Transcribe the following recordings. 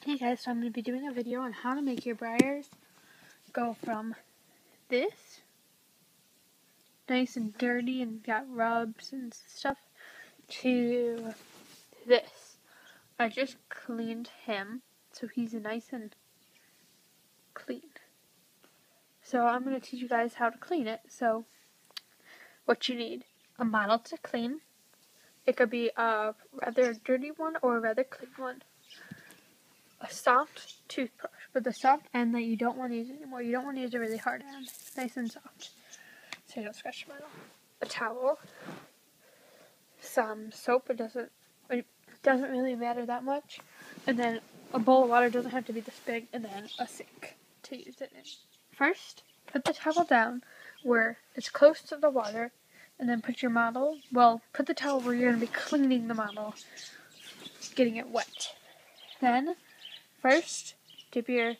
Hey guys, so I'm going to be doing a video on how to make your Breyers go from this, nice and dirty and got rubs and stuff, to this. I just cleaned him, so he's nice and clean. So I'm going to teach you guys how to clean it. So what you need: a model to clean. It could be a rather dirty one or a rather clean one. A soft toothbrush, but the soft end that you don't want to use anymore. You don't want to use a really hard end. Nice and soft, so you don't scratch your metal. A towel, some soap. It doesn't really matter that much. And then a bowl of water, doesn't have to be this big, and then a sink to use it in. First, put the towel down where it's close to the water, and then put your model, put the towel where you're going to be cleaning the model, getting it wet. Then, first, dip your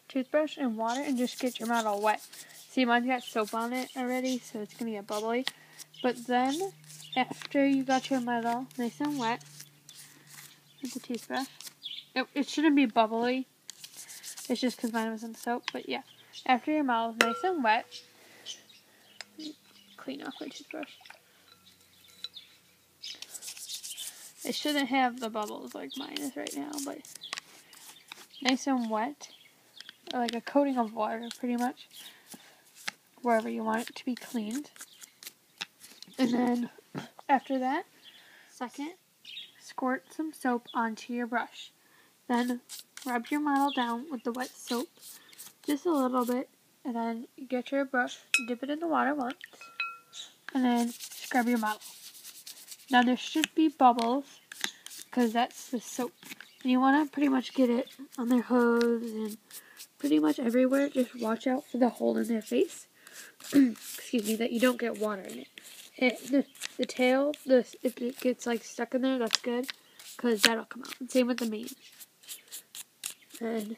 toothbrush in water and just get your model wet. See, mine's got soap on it already, so it's going to get bubbly. But then, after you got your model nice and wet with the toothbrush, it shouldn't be bubbly. It's just because mine was in soap, but yeah. After your model's nice and wet, clean off my toothbrush. It shouldn't have the bubbles like mine is right now, but nice and wet, like a coating of water pretty much, wherever you want it to be cleaned. And then after that, second, squirt some soap onto your brush. Then rub your model down with the wet soap just a little bit, and then get your brush, dip it in the water once, and then scrub your model. Now there should be bubbles because that's the soap. And you want to pretty much get it on their hose and pretty much everywhere. Just watch out for the hole in their face. Excuse me, that you don't get water in it. The tail, if it gets like stuck in there, that's good because that'll come out. And same with the mane. And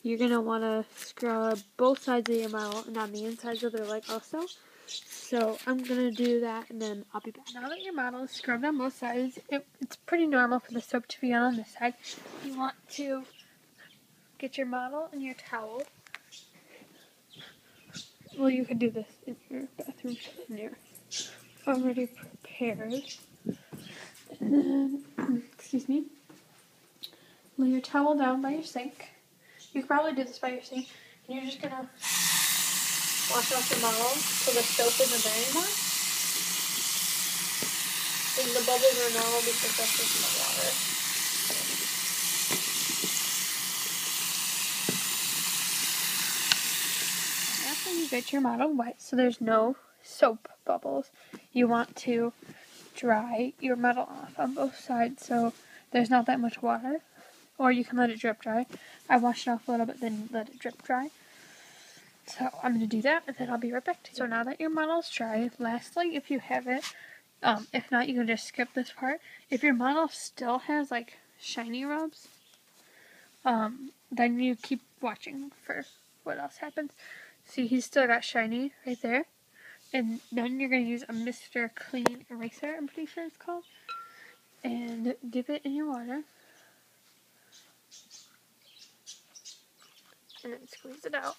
you're going to want to scrub both sides of your model and on the insides of their leg also. So I'm going to do that and then I'll be back. Now that your model is scrubbed on both sides, it's pretty normal for the soap to be on this side. You want to get your model and your towel. Well, you can do this in your bathroom when you're already prepared. And then, excuse me, lay your towel down by your sink. You could probably do this by your sink. And you're just going to wash off your model so the soap isn't there anymore. And the bubbles are normal because that's just the water. After you get your model wet so there's no soap bubbles, you want to dry your model off on both sides so there's not that much water. Or you can let it drip dry. I washed it off a little bit, then let it drip dry. So I'm going to do that, and then I'll be right back to you. So now that your model's dry, lastly, if you have it, if not, you can just skip this part. If your model still has, like, shiny rubs, then you keep watching for what else happens. See, he's still got shiny right there. And then you're going to use a Mr. Clean Eraser, I'm pretty sure it's called. And dip it in your water. And then squeeze it out.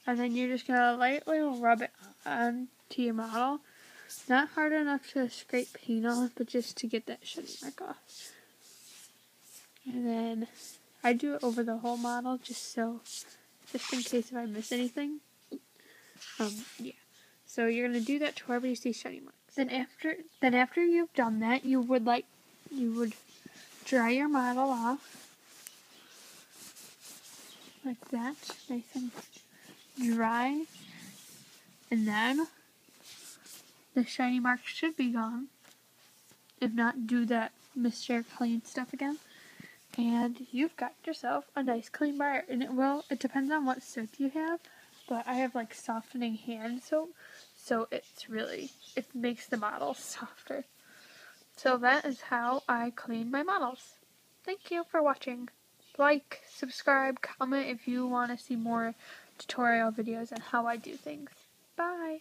And then you're just going to lightly rub it onto your model. Not hard enough to scrape paint off, but just to get that shiny mark off. And then I do it over the whole model just in case if I miss anything. Yeah. So you're going to do that to wherever you see shiny marks. Then after you've done that, you would dry your model off. Like that, nice and dry, and then the shiny marks should be gone. If not, do that Mr. Clean stuff again, and you've got yourself a nice clean Breyer. And it depends on what soap you have, but I have like softening hand soap, so it makes the model softer. So that is how I clean my models. Thank you for watching. Like, subscribe, comment if you want to see more tutorial videos on how I do things. Bye!